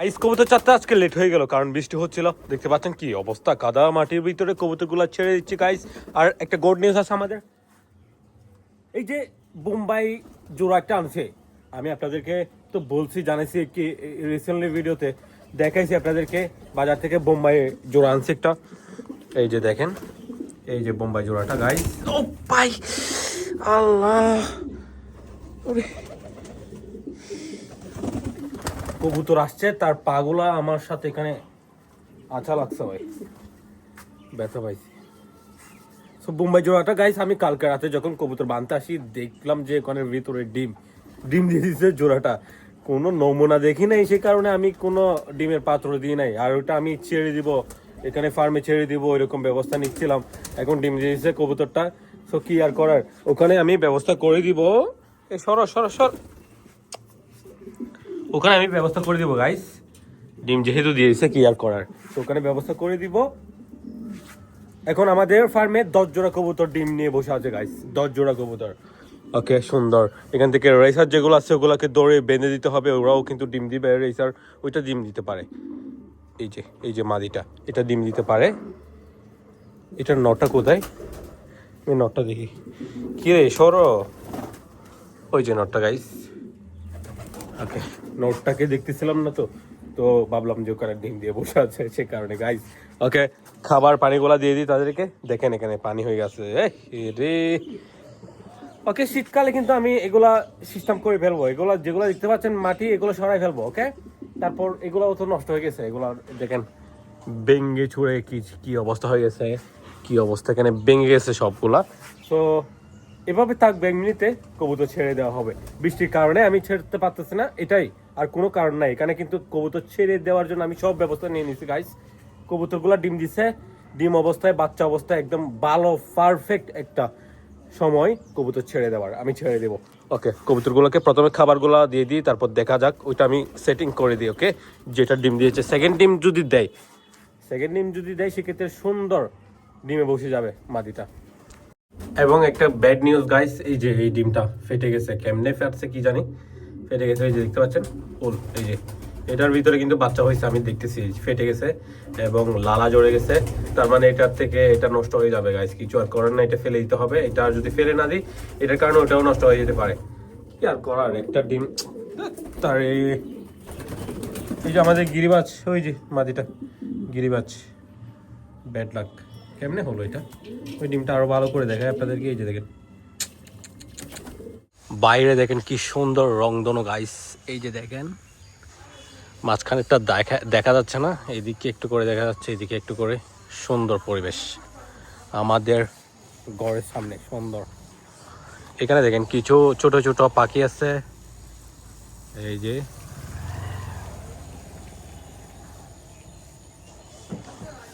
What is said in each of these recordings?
আইস কবুতর চারটা আজকে লেট হয়ে গেল কারণ বৃষ্টি হচ্ছিল। দেখতে পাচ্ছেন কি অবস্থা, কাদা মাটির ভিতরে কবুতরগুলো ছেড়ে দিচ্ছি গাইস। আর একটা গুড নিউজ আছে আমাদের, এই যে বোম্বাই জোড়া একটা আনছে, আমি আপনাদেরকে তো বলছি, জানাইছি কি রিসেন্টলি ভিডিওতে দেখাইছি আপনাদেরকে, বাজার থেকে বোম্বাই জোড়া আনছে একটা। এই যে দেখেন, এই যে বোম্বাই জোড়াটা গাইস। ও ভাই আল্লাহ, কবুতর আসছে, তার পাগুলা আমার সাথে এখানে আচ্ছা লাগছে ভাই, ব্যথা পাইছি। সো বোম্বাই জোড়াটা গাইস আমি কালকে রাতে যখন কবুতর বানতে আসি দেখলাম যে ওখানে ভিতরে ডিম দিয়ে দিচ্ছে জোড়াটা। কোনো নমুনা দেখি নাই, সে কারণে আমি কোনো ডিমের পাত্র দিই নাই। আর ওটা আমি ছেড়ে দিব, এখানে ফার্মে ছেড়ে দিব এরকম ব্যবস্থা নিচ্ছিলাম। এখন ডিম দিয়ে দিচ্ছে কবুতরটা, সো কি আর করার, ওখানে আমি ব্যবস্থা করে দিব। এই সর ওখানে আমি ব্যবস্থা করে দিব গাইস, ডিম যেহেতু দিয়ে দিচ্ছে কি আর করার, তো ওখানে ব্যবস্থা করে দিব। এখন আমাদের ফার্মে 10 জোড়া কবুতর ডিম নিয়ে বসে আছে গাইস, 10 জোড়া কবুতর। ওকে সুন্দর, এখান থেকে রেসার যেগুলো আছে ওগুলোকে দৌড়ে বেঁধে দিতে হবে, ওরাও কিন্তু ডিম দিবে। রেসার ওইটা ডিম দিতে পারে, এই যে মাদিটা, এটা ডিম দিতে পারে। এটার নটটা কোথায়, আমি নটটা দেখি। কি রে সরো, ওই যে নটটা গাইস। ওকে, নোটটাকে দেখতেছিলাম না তো তো ভাবলাম যে ওখানে ডিম দিয়ে বসে আছে, সে কারণে গাইস। ওকে, খাবার পানিগুলা দিয়ে দিই তাদেরকে। দেখেন এখানে পানি হয়ে গেছে রে। ওকে, শীতকালে কিন্তু আমি এগুলা সিস্টেম করে ফেলবো, এগুলা যেগুলো দেখতে পাচ্ছেন মাটি, এগুলো সরাই ফেলবো। ওকে, তারপর এগুলাও তো নষ্ট হয়ে গেছে, এগুলা দেখেন ভেঙে ছুঁড়ে কি অবস্থা হয়ে গেছে, কি অবস্থা, এখানে ভেঙে গেছে সবগুলা। তো এভাবে থাকবে, এমনিতে কবুতর ছেড়ে দেওয়া হবে। বৃষ্টির কারণে আমি ছেড়তে পারতেছি না, এটাই, আর কোনো কারণ নাই। এখানে কিন্তু কবুতর ছেড়ে দেওয়ার জন্য আমি সব ব্যবস্থা নিয়ে নিচ্ছি গাইস। কবুতরগুলো ডিম দিছে, ডিম অবস্থায়, বাচ্চা অবস্থায় একদম ভালো পারফেক্ট একটা সময় কবুতর ছেড়ে দেওয়ার, আমি ছেড়ে দেবো। ওকে, কবুতরগুলোকে প্রথমে খাবারগুলো দিয়ে দিই, তারপর দেখা যাক, ওইটা আমি সেটিং করে দিই। ওকে, যেটা ডিম দিয়েছে, সেকেন্ড ডিম যদি দেয় সেক্ষেত্রে সুন্দর ডিমে বসে যাবে মাদিটা। এবং একটা ব্যাড নিউজ গাইস, এই যে এই ডিমটা ফেটে গেছে, কেমনে ফাটছে কি জানি, ফেটে গেছে। এই যে দেখতে পাচ্ছেন ফুল, এই যে এটার ভিতরে কিন্তু বাচ্চা হয়েছে, আমি দেখতেছি ফেটে গেছে এবং লালা জড়ে গেছে। তার মানে এটার থেকে এটা নষ্ট হয়ে যাবে গাইস, কিছু আর করার না, এটা ফেলে দিতে হবে। এটা যদি ফেলে না দিই, এটার কারণে ওটাও নষ্ট হয়ে যেতে পারে, কি আর করার। একটা ডিম তার এই যে আমাদের গিরিবাজ, ওই যে মাদিটা গিরিবাজ, ব্যাড লাক। কেমনে হলো এটা, ওই ডিমটা আরো ভালো করে দেখায় আপনাদেরকে। এই যে দেখেন বাইরে, দেখেন কি সুন্দর রংধনু গাইস। এই যে দেখেন মাঝখানেরটা দেখা যাচ্ছে না, এইদিকে একটু করে দেখা যাচ্ছে, এদিকে একটু করে। সুন্দর পরিবেশ আমাদের ঘরের সামনে, সুন্দর। এখানে দেখেন কিছু ছোট ছোট পাখি আছে, এই যে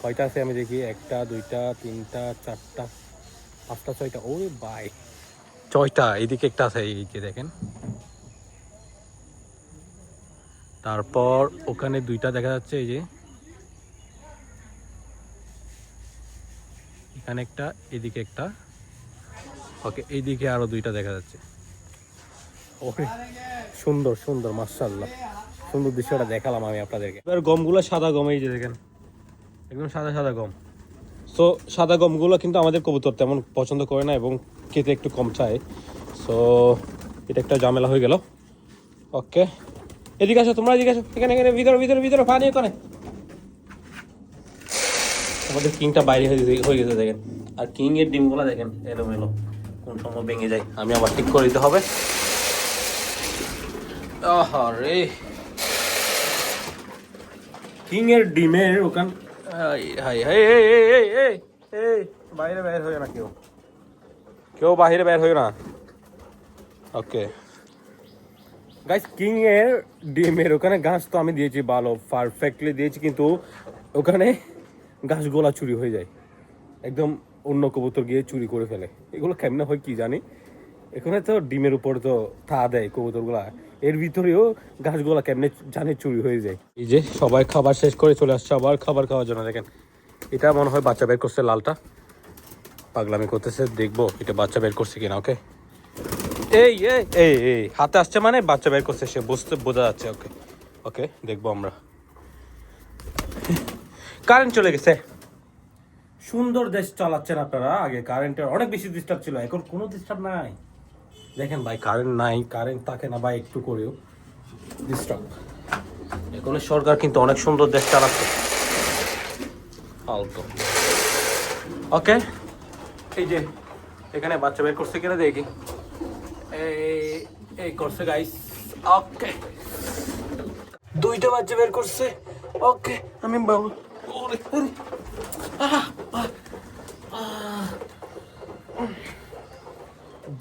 কয়টা আছে আমি দেখি, 1টা 2টা 3টা 4টা 5টা 6টা, ওরে ভাই 6টা। এইদিকে একটা আছে, এই যে দেখেন। তারপর ওখানে 2টা দেখা যাচ্ছে, এই যে এখানে একটা, এদিকে একটা। ওকে, এইদিকে আরো 2টা দেখা যাচ্ছে। ওকে, সুন্দর সুন্দর, মাশাআল্লাহ, সুন্দর দৃশ্যটা দেখালাম আমি আপনাদেরকে। এবার গমগুলো সাদা গম, এই যে দেখেন একদম সাদা সাদা গম। সো সাদা গমগুলো কিন্তু আমাদের কবুতর তেমন পছন্দ করে না এবং খেতে একটু কম চায়। সো এটা একটা ঝামেলা হয়ে গেল। ওকে, এদিকে আসো, তোমরা এদিকে আসো, এখানে এখানে ভিতরে ভিতরে ভিতরে পানি ওখানে। আমাদের কিংটা বাইরে হয়ে গেছে দেখেন, আর কিং এর ডিমগুলো দেখেন এলোমেলো, কোন সময় ভেঙে যায়, আমি আবার ঠিক করে দিতে হবে। আরে কিং এর ডিমের ওখান, হাই হাই বাইরে বের হয়ে না, কেউ বাইরে বের হয়ে না। ওকে গাইস, কিং এর ডিমের ওখানে ঘাস তো আমি দিয়েছি ভালো পারফেক্টলি দিয়েছি, কিন্তু ওখানে ঘাসগুলা চুরি হয়ে যায়, একদম অন্য কবুতর গিয়ে চুরি করে ফেলে। এগুলো কেমনে হয় কি জানি, এখানে তো ডিমের উপর তো তা দেয় কবুতরগুলা, এর ভিতরেও ঘাসগুলা কেমনে জানে চুরি হয়ে যায়। এই যে সবাই খাবার শেষ করে চলে আসছে আবার খাবার খাওয়ার জন্য। দেখেন এটা মনে হয় বাচ্চা বের করছে, লালটা পাগলামি করতেছে, দেখবো এটা বাচ্চা বের করছে কিনা। ওকে, এই এই এই এই হাতে আসছে মানে বাচ্চা বের করছে, সে বোঝা যাচ্ছে। ওকে ওকে, দেখবো আমরা। কারেন্ট চলে গেছে। সুন্দর দেশ চালাচ্ছেন আপনারা। আগে কারেন্টের অনেক বেশি ডিস্টার্ব ছিল, এখন কোনো ডিস্টার্ব নাই। দেখেন ভাই, কারেন্ট নাই, কারেন্ট থাকে না ভাই একটু করেও ডিস্টার্ব। এখন সরকার কিন্তু অনেক সুন্দর দেশ চালাচ্ছে। ফালতু। ওকে, এই যে এখানে বাচ্চা বের করছে কিনা দেখি। এই করছে গাইস। ওকে, দুইটা বাচ্চা বের করছে। ওকে, আমি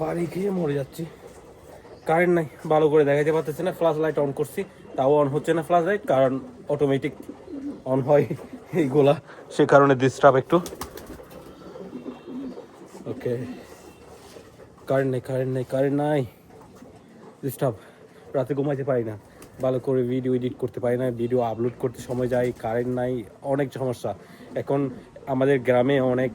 বাড়ি খেয়ে মরে যাচ্ছি। কারেন্ট নাই, ভালো করে দেখাইতে পারতেছি না। ফ্ল্যাশ লাইট অন করছি, তাও অন হচ্ছে না ফ্ল্যাশ লাইট, কারণ অটোমেটিক অন হয় এইগুলা, সে কারণে ডিস্টার্ব একটু। ওকে, কারেন্ট নাই ডিস্টার্ব। রাতে ঘুমাইতে পারি না, ভালো করে ভিডিও এডিট করতে পারি না, ভিডিও আপলোড করতে সময় যায়। কারেন্ট নাই, অনেক সমস্যা। এখন আমাদের গ্রামে অনেক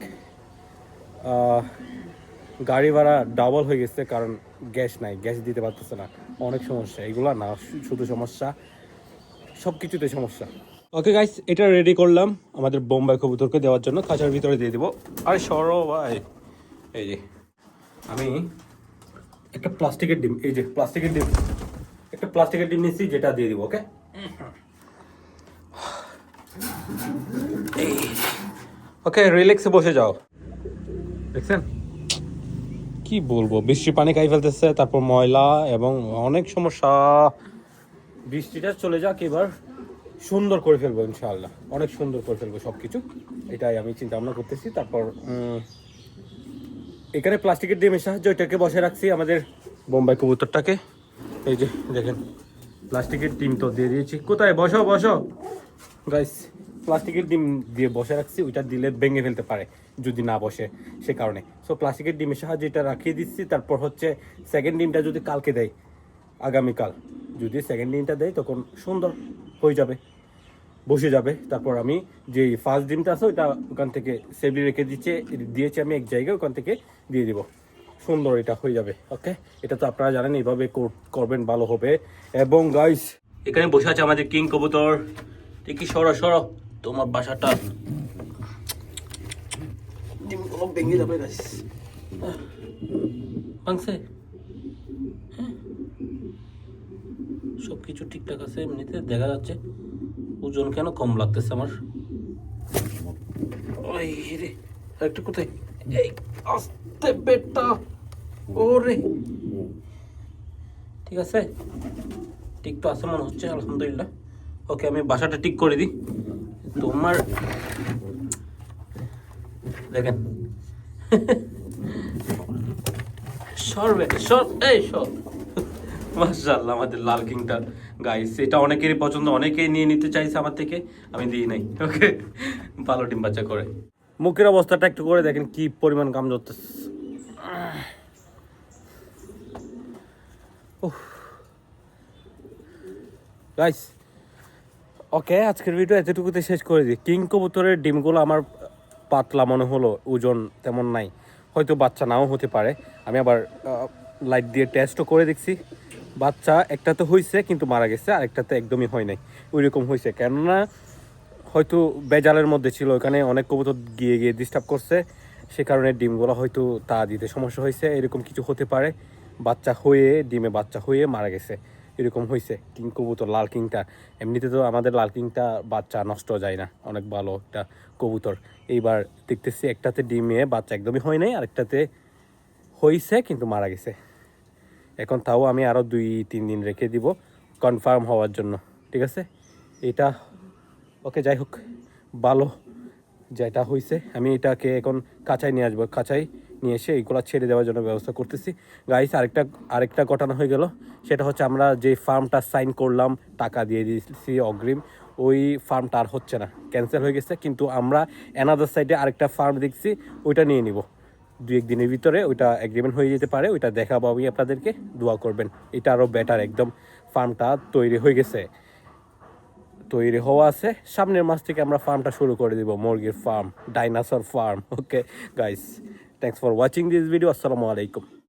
গাড়ি ভাড়া ডাবল হয়ে গেছে, কারণ গ্যাস নাই, গ্যাস দিতে পারতেছে না। অনেক সমস্যা, এগুলা না শুধু সমস্যা, সব কিছুতে সমস্যা। ওকে গাইস, এটা রেডি করলাম আমাদের বোম্বাই কবুতরকে দেওয়ার জন্য, খাঁচার ভিতরে দিয়ে দিব। আরে সরো ভাই, এই যে আমি একটা প্লাস্টিকের ডিম, এই যে প্লাস্টিকের ডিম, একটা প্লাস্টিকের ডিম নিচ্ছি, যেটা দিয়ে দিব। ওকে, ওকে রিল্যাক্সে বসে যাও। দেখছেন কি বলবো, বৃষ্টির পানি খাই ফেলতেছে, তারপর ময়লা এবং অনেক সমস্যা। বৃষ্টিটা চলে যাক, এবার সুন্দর করে ফেলবো ইনশাআল্লাহ, অনেক সুন্দর করে ফেলবো সবকিছু, এটাই আমি চিন্তা ভাবনা করতেছি। তারপর এখানে প্লাস্টিকের ডিমের সাহায্যে ওইটাকে বসে রাখছি, আমাদের বোম্বাই কবুতরটাকে। এই যে দেখেন, প্লাস্টিকের ডিম তো দিয়ে দিয়েছি। কোথায় বসো বসো গাইস, প্লাস্টিকের ডিম দিয়ে বসে রাখছি, ওইটা দিলে ভেঙে ফেলতে পারে যদি না বসে, সে কারণে। সো প্লাস্টিকের ডিমের সাহায্যে এটা রাখিয়ে দিচ্ছি। তারপর হচ্ছে সেকেন্ড ডিমটা যদি কালকে দেয়, আগামীকাল যদি সেকেন্ড ডিমটা দেয়, তখন সুন্দর হয়ে যাবে, বসে যাবে। তারপর আমি যে ফার্স্ট ডিমটা আছে ওইটা ওখান থেকে সেভলি রেখে দিয়েছি আমি এক জায়গায়, ওখান থেকে দিয়ে দিব, সুন্দর এটা হয়ে যাবে। ওকে, এটা তো আপনারা জানেন, এইভাবে করবেন, ভালো হবে। এবং গাইস, এখানে বসে আছে আমাদের কিং কবুতর। দেখি সরো সরো, তোমার বাসাটা ডিমগুলো ভেঙে যাবে গাইস। ভাঙছে, সব কিছু ঠিকঠাক আছে, এমনিতে দেখা যাচ্ছে। ওজন কেন কম লাগতেছে আমার? ওই রে, আরেকটা কোথায়? এই আস্তে বেটা, ওরে ঠিক আছে, ঠিক তো আছে মনে হচ্ছে, আলহামদুলিল্লাহ। ওকে, আমি বাসাটা ঠিক করে দিই। তোমার দেখেন সর বেটা সর, এই সর। মাশাআল্লাহ, আমাদের লাল কিংটা গাইস, এটা অনেকেরই পছন্দ, অনেকেই নিয়ে নিতে চাইছে আমার থেকে, আমি দিই নাই। ওকে, ভালো ডিম বাচ্চা করে। মুখের অবস্থাটা একটু করে দেখেন, কি পরিমাণ কাম ধরতেছে। গাইস, ওকে, আজকের ভিডিও এতটুকুতে শেষ করে দিই। কিং কবুতরের ডিমগুলো আমার পাতলা মনে হলো, ওজন তেমন নাই, হয়তো বাচ্চা নাও হতে পারে। আমি আবার লাইট দিয়ে টেস্টও করে দেখছি, বাচ্চা একটাতে হয়েছে কিন্তু মারা গেছে, আর একটাতে একদমই হয় নাই, ওই রকম হয়েছে। কেননা হয়তো বেজালের মধ্যে ছিল, ওখানে অনেক কবুতর গিয়ে গিয়ে ডিস্টার্ব করছে, সে কারণে ডিমগুলো হয়তো তা দিতে সমস্যা হয়েছে, এরকম কিছু হতে পারে। বাচ্চা হয়ে, ডিমে বাচ্চা হয়ে মারা গেছে, এরকম হয়েছে। কিং কবুতর, লাল কিংটা, এমনিতে তো আমাদের লাল কিংটা বাচ্চা নষ্ট যায় না, অনেক ভালো একটা কবুতর। এইবার দেখতেছি একটাতে ডিমে বাচ্চা একদমই হয় নাই, আরেকটাতে হয়েছে কিন্তু মারা গেছে। এখন তাও আমি আরও 2-3 দিন রেখে দিব কনফার্ম হওয়ার জন্য, ঠিক আছে। এটা ওকে, যাই হোক, ভালো যেটা হয়েছে। আমি এটাকে এখন কাঁচাই নিয়ে আসবো, কাঁচাই নিয়ে এসে এইগুলো ছেড়ে দেওয়ার জন্য ব্যবস্থা করতেছি। গাইস, আরেকটা ঘটনা হয়ে গেল, সেটা হচ্ছে আমরা যে ফার্মটা সাইন করলাম, টাকা দিয়ে দিয়েছি অগ্রিম, ওই ফার্মটা আর হচ্ছে না, ক্যান্সেল হয়ে গেছে। কিন্তু আমরা অ্যানাদার সাইডে আরেকটা ফার্ম দেখছি, ওইটা নিয়ে নিব 2-1 দিনের ভিতরে, ওইটা এগ্রিমেন্ট হয়ে যেতে পারে, ওইটা দেখাবো আমি আপনাদেরকে, দোয়া করবেন। এটা আরও বেটার, একদম ফার্মটা তৈরি হয়ে গেছে, তৈরি হওয়া আছে। সামনের মাস থেকে আমরা ফার্মটা শুরু করে দিব, মুরগির farm, dinosaur farm. Okay guys, thanks for watching this video. আসসালামু আলাইকুম।